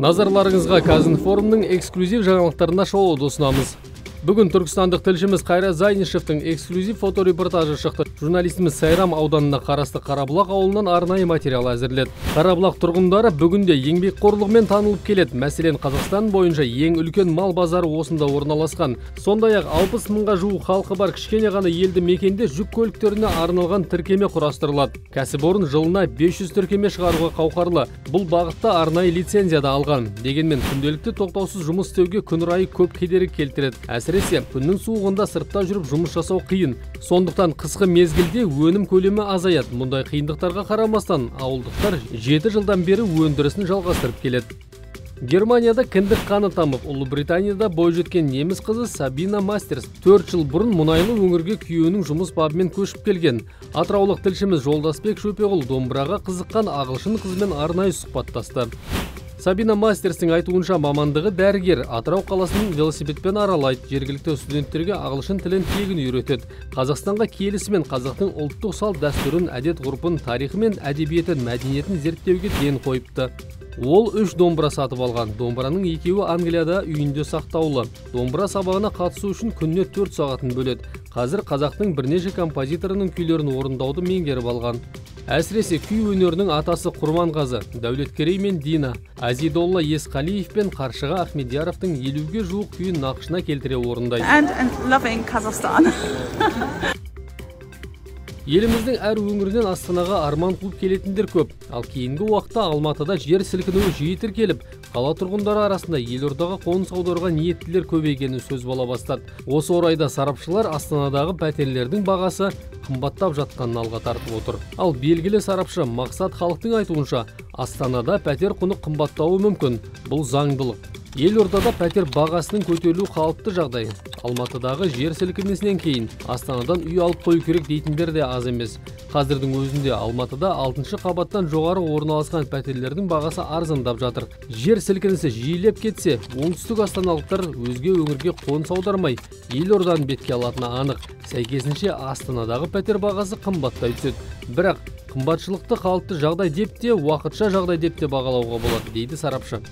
Назарларыңызға Казинформның эксклюзив жаңалықтарына шоуды ұсынамыз. Бүгін түркістандық тілшіміз Қайрат Зайнишевтің эксклюзив фоторепортажы шықты. Журналистіміз Сайрам ауданына қарасты Қарабұлақ ауылынан арнайы материал әзірледі. Қарабұлақ тұрғындары бүгінде еңбекқорлығымен танылып келеді. Мәселен, Қазақстан бойынша ең үлкен мал базары осында орналасқан. Сондай-ақ 60 мыңға жуық халқы бар кішкене ғана елді мекенде жүк көліктеріне арналған тіркеме құрастырылады. Кәсіпорын жылына 500 тіркеме шығаруға қауқарлы. Бұл бағытта арнайы лицензия да алған. Дегенмен күнделікті тоқтаусыз жұмыс істеуге күн райы көп кедергі келтіреді. Әсіресе күннің суығында сыртта жүріп жұмыс жасау қиын. Сондықтан қысқы мезгілде өнім көлемі азаяды. Мұндай қиындықтарға қарамастан ауылдықтар 7 жылдан бері өндірісін жалғастырып келеді. Германияда кіндік қаны тамып, Ұлыбританияда бойжеткен неміс қызы Сабина Мастерс 4 жыл бұрын мұнайлы өңірге күйеуінің жұмыс бабымен көшіп келген. Атыраулық тілшіміз Жолдасбек Шөпеғұл домбыраға қызыққан ағылшын қызымен арнайы сұхбаттасты. Сабина Мастерстің айтуынша мамандығы дәрігер, Атырау қаласының велосипедпен аралайды, жергілікті студенттерге ағылшын тілін тегін үйретеді. Қазақстанға келісімен қазақтың ұлттық салт дәстүрін, әдет-ғұрпын, тарихы мен әдебиетін, мәдениетін зерттеуге ден қойыпты. Ол 3 домбыра сатып алған. Домбыраның 2-і Англияда үйінде сақтаулы. Домбыра сабағына қатысу үшін күніне 4 сағатын бөледі. Қазір қазақтың бірнеше композиторының күйлерін орындауды меңгеріп алған. Әсіресе күй өнерінің атасы Құрманғазы, Дәулеткерей мен Дина, Азидолла Есқалиев пен Қаршыға Ахмедияровтың 50-ге жуық күйін нақышына келтіре орындайды. Еліміздің әр өңірінен Астанаға арман қуып келетіндер көп. Ал кейінгі уақытта Алматыда жер сілкінуі жиі тіркеліп, қала тұрғындары арасында елордаға қоныс аударуға ниеттілер көбейгені сөз бола бастады. Осы орайда сарапшылар Астанадағы пәтерлердің бағасы қымбаттап жатқанын алға тартып отыр. Ал белгілі сарапшы Мақсат Халықтың айтуынша, Астанада пәтер құны қымбаттауы мүмкін. Бұл заңдылық. Елордада пәтер бағасының көтерілу қалыпты жағдай. Алматыдағы жер сілкінісінен кейін Астанадан үй алып қою керек дейтіндер де аз емес. Қазірдің өзінде Алматыда 6-шы қабаттан жоғары орналасқан пәтерлердің бағасы арзандап жатыр. Жер сілкінісі жиілеп кетсе, оңтүстік астаналықтар өзге өңірге қоныс аудармай, елорданы бетке алатыны анық. Сәйкесінше Астанадағы пәтер бағасы қымбаттай түседі. Бірақ қымбатшылықты қалыпты жағдай деп те, уақытша жағдай деп те бағалауға болады, дейді сарапшы.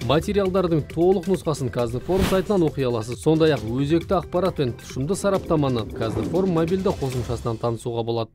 Материалдардың толық нұсқасын Казинформ сайтынан оқи аласыз. Сондай-ақ өзекті ақпарат пен тұшымды сараптаманы Казинформ мобильді қосымшасынан танысуға болады.